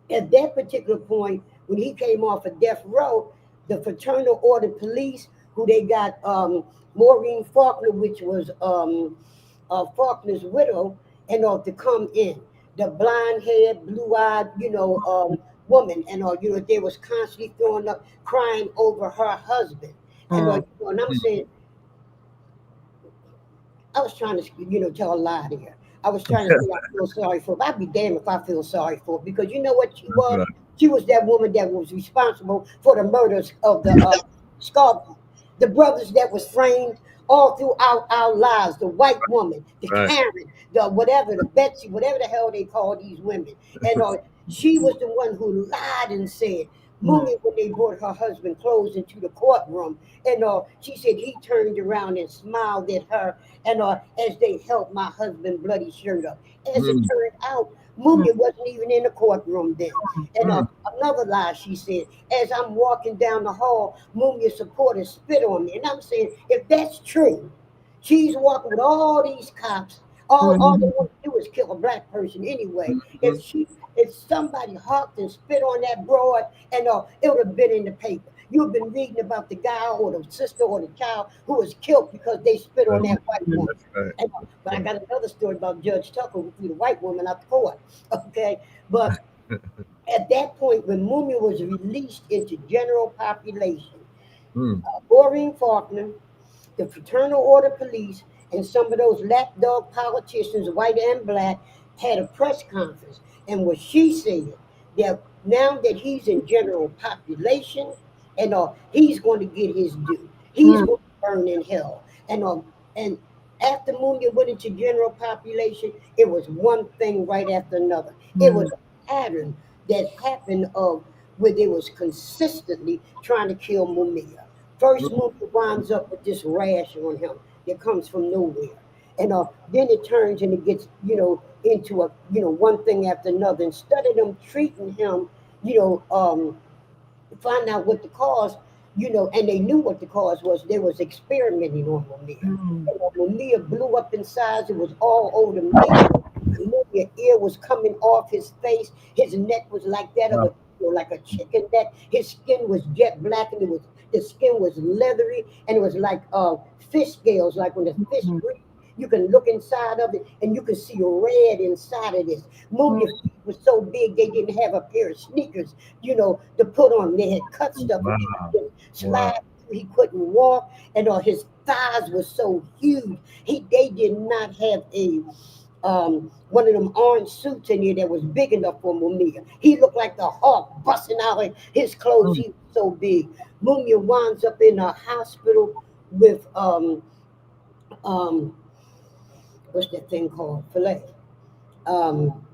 at that particular point, when he came off of death row, the Fraternal Order Police, who they got Maureen Faulkner, which was Faulkner's widow, and to come in. The blonde haired, blue eyed, woman, and they was constantly throwing up, crying over her husband. And I'm saying, I was trying to, tell a lie there. I was trying to say I feel sorry for her. I'd be damned if I feel sorry for her, because you know what she was? She was that woman that was responsible for the murders of the Scarborough, the brothers that was framed all throughout our lives. The white woman, the Karen, the whatever, the Betsy, whatever the hell they call these women. And she was the one who lied and said, Mumia, when they brought her husband clothes into the courtroom, and she said he turned around and smiled at her, and as they held my husband's bloody shirt up. As it turned out, Mumia wasn't even in the courtroom then. And another lie she said, as I'm walking down the hall, Mumia supporters spit on me. And I'm saying, if that's true, she's walking with all these cops. All they want to do is kill a black person anyway. If somebody hopped and spit on that broad, and it would have been in the paper. You've been reading about the guy or the sister or the child who was killed because they spit on that white woman. But I got another story about Judge Tucker who threw the white woman out the court. Okay, but at that point, when Mumia was released into general population, Maureen Faulkner, the Fraternal Order Police, and some of those lapdog politicians, white and black, had a press conference. And what she said, that now that he's in general population, and he's going to get his due. He's going to burn in hell. And after Mumia went into general population, it was one thing right after another. It was a pattern that happened of where they was consistently trying to kill Mumia. First, Mumia winds up with this rash on him that comes from nowhere. And then it turns and it gets, into one thing after another. Instead of them treating him, find out what the cause, and they knew what the cause was. They was experimenting on Mumia. And Mumia blew up in size. It was all over the media. Mumia ear was coming off his face. His neck was like that of like a chicken neck. His skin was jet black, and the skin was leathery, and it was like fish scales, like when the fish breathe. You can look inside of it, and you can see red inside of this. Mumia feet was so big they didn't have a pair of sneakers, to put on. They had cut stuff, and slide he couldn't walk, and his thighs were so huge. They did not have a one of them orange suits in here that was big enough for Mumia. He looked like the Hulk busting out of his clothes. He was so big. Mumia winds up in a hospital with um what's that thing called? Filet. Um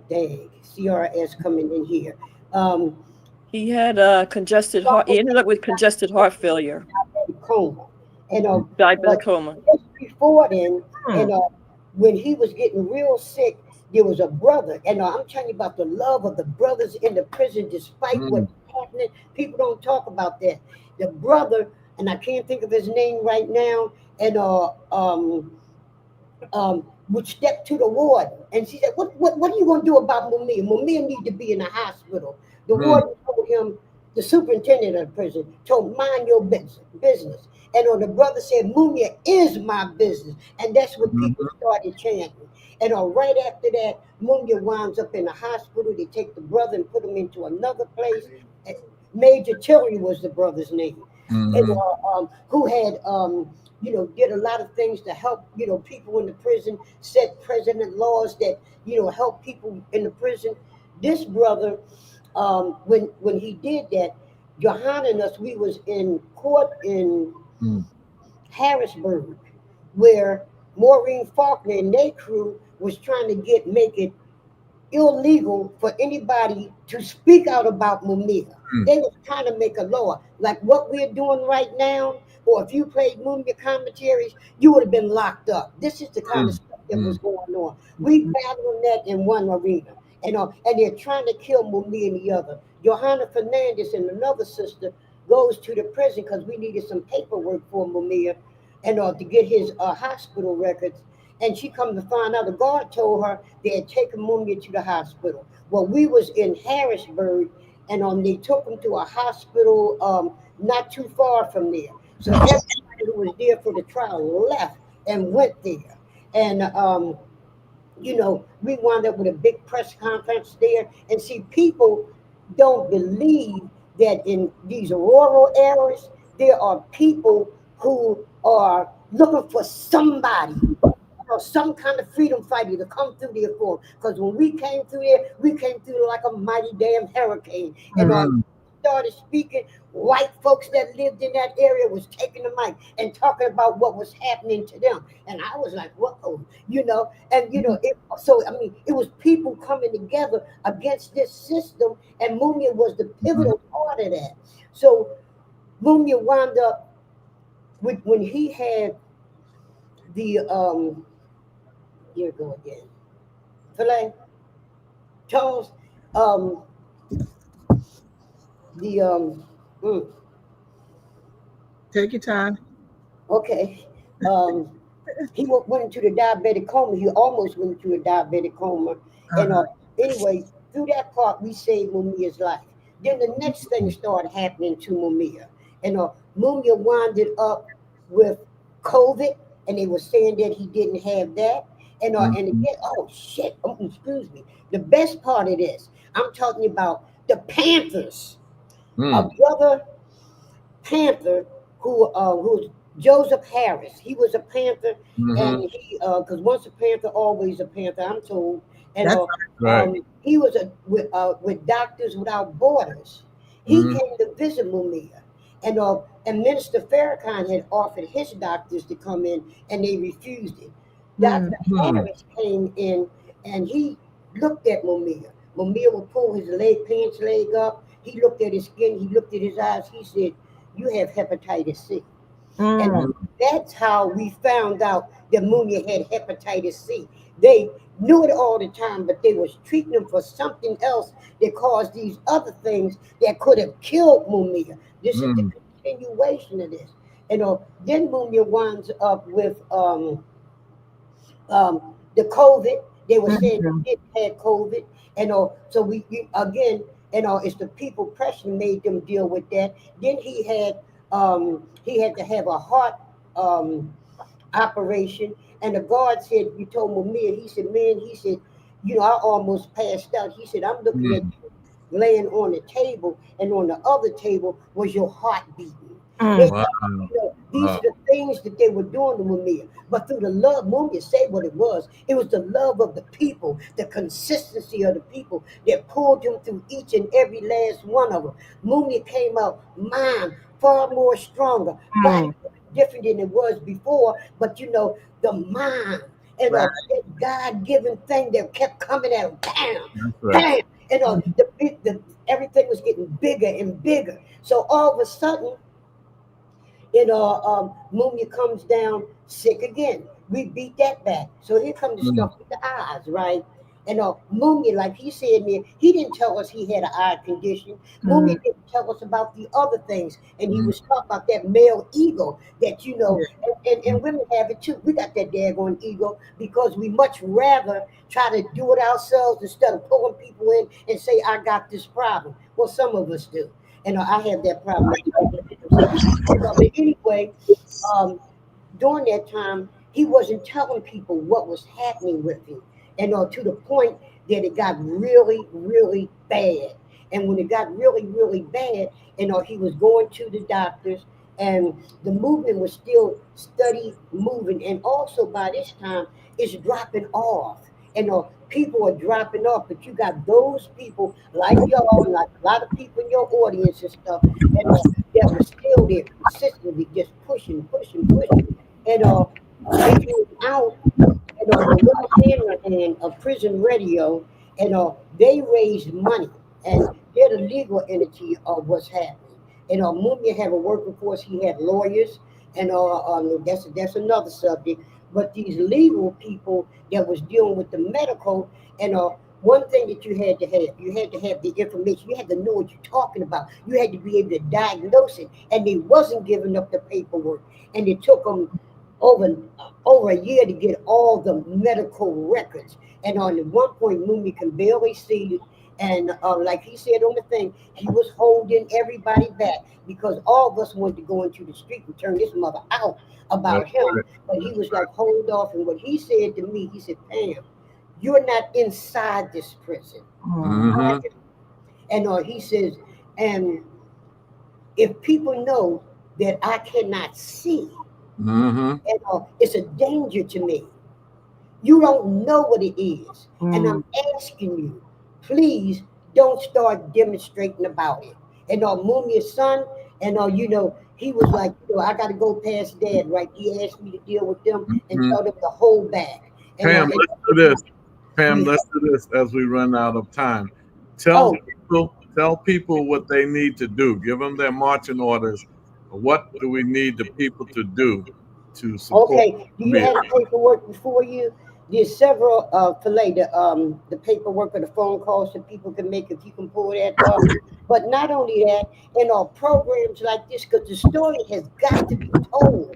dang, CRS coming in here. Um He had congested heart. He ended up with congested heart failure. Coma. And Diabetic but coma. just before then, and when he was getting real sick, there was a brother, and I'm telling you about the love of the brothers in the prison, despite what's happening. People don't talk about that. The brother, and I can't think of his name right now, and would step to the warden, and she said, "What are you going to do about Mumia? Mumia need to be in the hospital." The warden told him, the superintendent of the prison told, "Mind your business." And the brother said, "Mumia is my business," and that's what people started chanting. And right after that, Mumia winds up in the hospital. They take the brother and put him into another place. Major Tillery was the brother's name, and who had did a lot of things to help people in the prison, set president laws that help people in the prison. This brother, when he did that, Johanna and us, we was in court in Harrisburg, where Maureen Faulkner and their crew was trying to make it illegal for anybody to speak out about Mumia. They was trying to make a law like what we're doing right now, or if you played Mumia commentaries, you would have been locked up. This is the kind of stuff that was going on. We battling that in one arena, and they're trying to kill Mumia in the other. Johanna Fernandez and another sister goes to the prison because we needed some paperwork for Mumia, and to get his hospital records. And she come to find out the guard told her they had taken Mumia to the hospital. Well, we was in Harrisburg, and they took him to a hospital not too far from there. So everybody who was there for the trial left and went there. And we wound up with a big press conference there. And see, people don't believe that in these rural areas, there are people who are looking for somebody, some kind of freedom fighter to come through there for. Because when we came through there, we came through like a mighty damn hurricane. And started speaking, white folks that lived in that area was taking the mic and talking about what was happening to them. And I was like, whoa, it was people coming together against this system, and Mumia was the pivotal part of that. So Mumia wound up with, when he had the here go again. Filet, Charles, the take your time. Okay. He went into the diabetic coma. He almost went into a diabetic coma. And anyway, through that part, we saved Mumia's life. Then the next thing started happening to Mumia. And Mumia winded up with COVID, and they were saying that he didn't have that. And again, oh shit, excuse me. The best part of this, I'm talking about the Panthers. A brother Panther who's Joseph Harris. He was a Panther, and he because once a Panther, always a Panther. I'm told, and he was with Doctors Without Borders. He came to visit Mumia, and Minister Farrakhan had offered his doctors to come in, and they refused it. Dr. Harris came in, and he looked at Mumia. Mumia would pull his pants leg up. He looked at his skin. He looked at his eyes. He said, "You have hepatitis C." And that's how we found out that Mumia had hepatitis C. They knew it all the time, but they was treating him for something else that caused these other things that could have killed Mumia. This is the continuation of this. Then Mumia winds up with the COVID. They were saying he didn't have COVID, so again, it's the people pressure made them deal with that. Then he had to have a heart operation, and the guard said, "You told Mumia." He said, "Man," he said, "I almost passed out." He said, "I'm looking at you laying on the table, and on the other table was your heart beating. Wow. These are the things that they were doing to Mumia. But through the love, Mumia said what it was. It was the love of the people, the consistency of the people that pulled him through each and every last one of them. Mumia came out, mine, far more stronger, body different than it was before. But the mind and that God-given thing that kept coming at him, bam, bam, and everything was getting bigger and bigger. So all of a sudden, Mumia comes down sick again. We beat that back. So here comes the stuff with the eyes, right? And Mumia, like he said there, he didn't tell us he had an eye condition. Mumia didn't tell us about the other things. And he was talking about that male ego that, and women have it too. We got that daggone ego because we much rather try to do it ourselves instead of pulling people in and say, I got this problem. Well, some of us do. And I have that problem. But anyway, during that time, he wasn't telling people what was happening with him. And to the point that it got really, really bad. And when it got really, really bad, he was going to the doctors, and the movement was still steady moving. And also by this time, it's dropping off. And people are dropping off, but you got those people like y'all, like a lot of people in your audience and stuff, that were still there consistently, just pushing, pushing, pushing. And they came out, the Little Hand of Prison Radio, and they raised money, and they're the legal entity of what's happening. And Mumia had a working force; he had lawyers, and that's another subject. But these legal people that was dealing with the medical, and one thing that you had to have the information. You had to know what you're talking about. You had to be able to diagnose it, and they wasn't giving up the paperwork, and it took them over a year to get all the medical records. And on one point, Mumia can barely see it. And like he said on the thing, he was holding everybody back because all of us wanted to go into the street and turn this mother out about him. But he was like, hold off. And what he said to me, he said, Pam, you're not inside this prison. And he says, and if people know that I cannot see, and it's a danger to me. You don't know what it is. And I'm asking you, please don't start demonstrating about it. And Mumia's son, and he was like, I got to go past dad, right? He asked me to deal with them and tell them to hold back. And Pam, let's do this. Pam, let's do this as we run out of time. Tell people what they need to do. Give them their marching orders. What do we need the people to do to support? Okay, do you have the paperwork before you? There's several fillet the paperwork or the phone calls that people can make if you can pull that up. But not only that, programs like this, because the story has got to be told.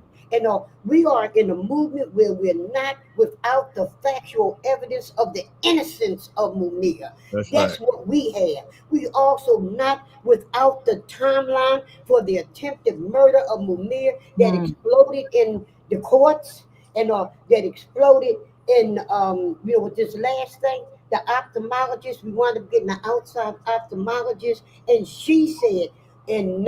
We are in a movement where we're not without the factual evidence of the innocence of Mumia. That's what we have. We also not without the timeline for the attempted murder of Mumia that exploded in the courts, and that exploded in with this last thing. The ophthalmologist, we wound up getting an outside ophthalmologist, and she said in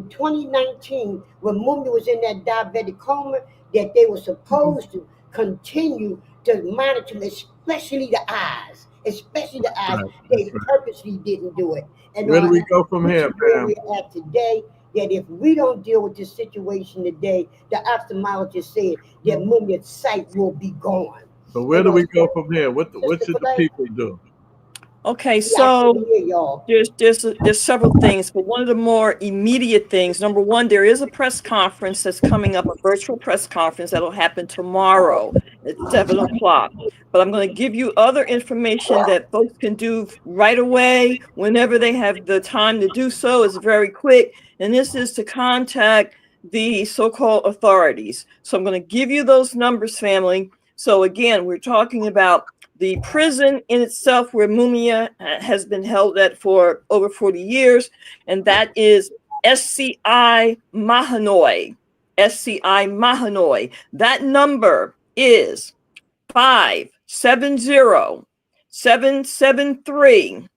2019, when Mumia was in that diabetic coma, that they were supposed to continue to monitor, especially the eyes. They purposely didn't do it. And where do we go from here, Pam? Where we're at today, that if we don't deal with this situation today, the ophthalmologist said that Mumia's sight will be gone. So where do we go from here? What should the people do? Okay, so there's several things, but one of the more immediate things, number one, there is a press conference that's coming up, a virtual press conference that'll happen tomorrow at 7 o'clock. But I'm going to give you other information that folks can do right away whenever they have the time to do so. It's very quick, and this is to contact the so-called authorities. So I'm going to give you those numbers, family. So again, we're talking about the prison in itself where Mumia has been held at for over 40 years, and that is SCI Mahanoy. SCI Mahanoy. That number is 570-773-2725.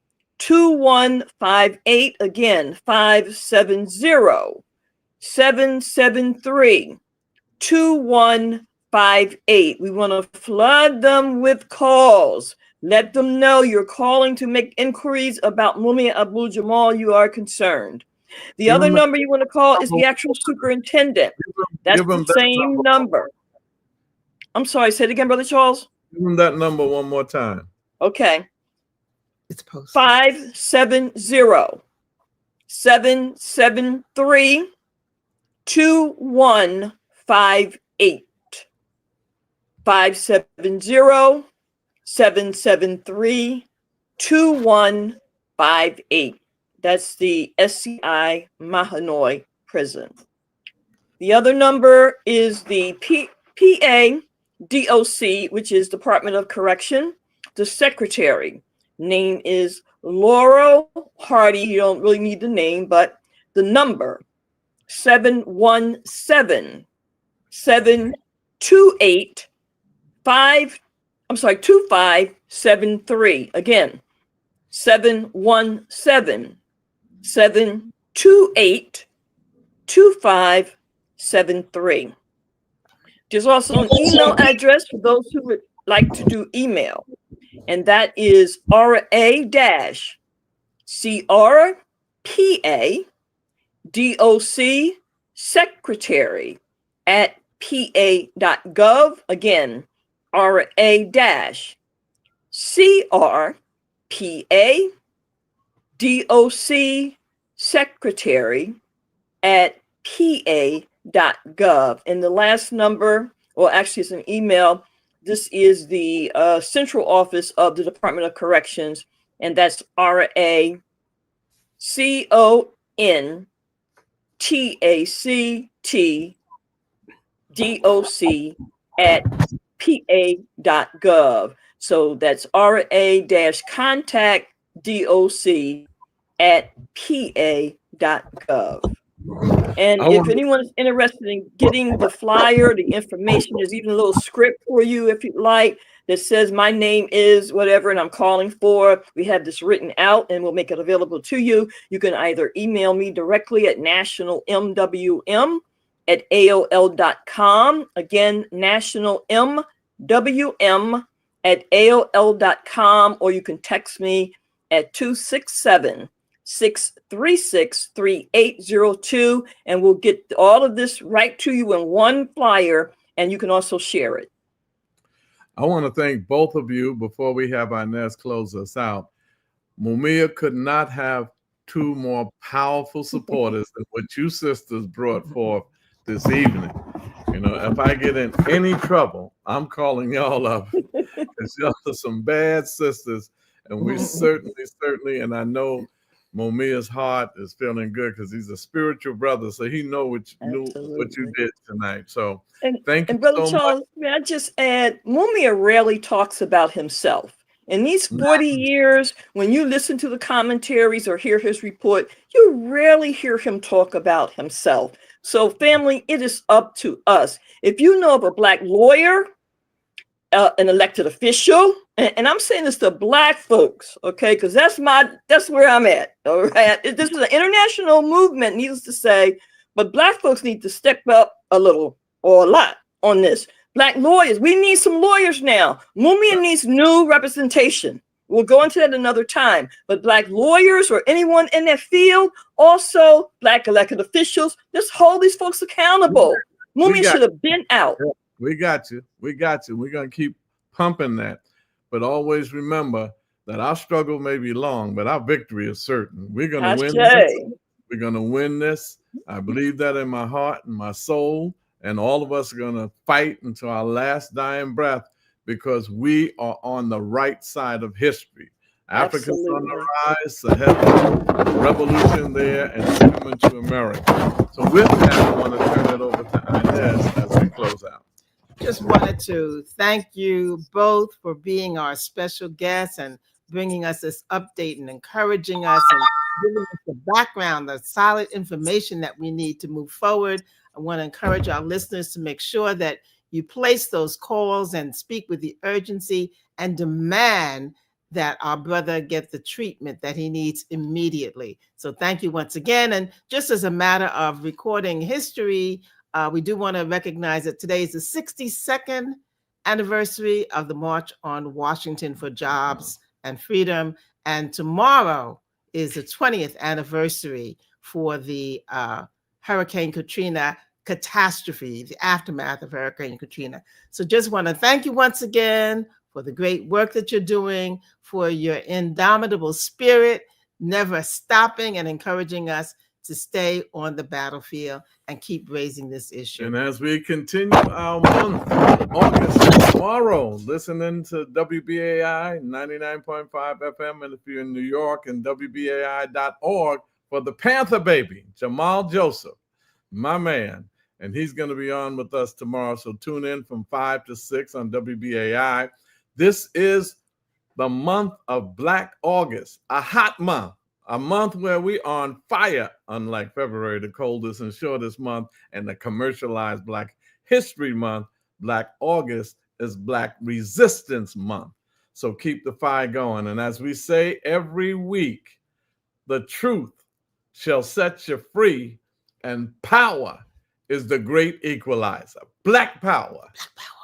2158. Again, 570-773-2158. We want to flood them with calls. Let them know you're calling to make inquiries about Mumia Abu-Jamal. You are concerned. The other number you want to call is the actual superintendent. That's the same number. I'm sorry, say it again, Brother Charles. Give them that number one more time. Okay. It's posted. 570-773-2158. 570-773-2158. That's the SCI Mahanoy prison. The other number is the PA DOC, which is Department of Correction. The secretary name is Laurel Hardy. You don't really need the name, but the number 717-728-2573. Again, 717-728-2573. There's also an email address for those who would like to do email, and that is RA-CRPA-DOC secretary at pa.gov. Again, RA-CRPA-DOC secretary at pa.gov. And the last number, or actually it's an email, this is the central office of the Department of Corrections, and that's RACONTACTDOC at pa.gov. So that's RA-contact-DOC at pa.gov. And if anyone is interested in getting the flyer, the information, there's even a little script for you if you'd like that says my name is whatever and I'm calling for. We have this written out and we'll make it available to you. You can either email me directly at nationalmwm@aol.com. Again, nationalmwm@aol.com, or you can text me at 267-636-3802, and we'll get all of this right to you in one flyer, and you can also share it. I want to thank both of you before we have Inez close us out. MUMIA could not have two more powerful supporters than what you sisters brought forth this evening. You know, if I get in any trouble, I'm calling y'all up. Because y'all are some bad sisters, and we certainly, and I know MUMIA's heart is feeling good because he's a spiritual brother, so he knew what you did tonight. So thank you. And Brother so Charles, much. may I just add, MUMIA rarely talks about himself. In these 40 years, when you listen to the commentaries or hear his report, you rarely hear him talk about himself. So family, it is up to us. If you know of a Black lawyer, an elected official, and I'm saying this to Black folks, okay, because that's where I'm at. All right, this is an international movement, needless to say, but Black folks need to step up a little or a lot on this. Black lawyers, we need some lawyers now. MUMIA needs new representation. We'll go into that another time. But Black lawyers or anyone in that field, also Black elected officials, just hold these folks accountable. MUMIA should have been out. We got you. We got you. We're going to keep pumping that. But always remember that our struggle may be long, but our victory is certain. We're going to win this. We're going to win this. I believe that in my heart and my soul. And all of us are going to fight until our last dying breath because we are on the right side of history. Africa's on the rise, Sahel, revolution there, and coming to America. So with that, I want to turn it over to Inez as we close out. Just wanted to thank you both for being our special guests and bringing us this update and encouraging us and giving us the background, the solid information that we need to move forward. I want to encourage our listeners to make sure that you place those calls and speak with the urgency and demand that our brother get the treatment that he needs immediately. So thank you once again. And just as a matter of recording history, we do want to recognize that today is the 62nd anniversary of the March on Washington for Jobs and Freedom. And tomorrow is the 20th anniversary for the Hurricane Katrina catastrophe, the aftermath of Hurricane Katrina. So just want to thank you once again for the great work that you're doing, for your indomitable spirit, never stopping and encouraging us to stay on the battlefield and keep raising this issue. And as we continue our month, August, tomorrow, listening to WBAI 99.5 FM, and if you're in New York, and WBAI.org for the Panther Baby, Jamal Joseph, my man. And he's going to be on with us tomorrow. So tune in from 5 to 6 on WBAI. This is the month of Black August, a hot month, a month where we are on fire, unlike February, the coldest and shortest month, and the commercialized Black History Month. Black August is Black Resistance Month. So keep the fire going. And as we say every week, the truth shall set you free, and power is the great equalizer. Black power. Black power.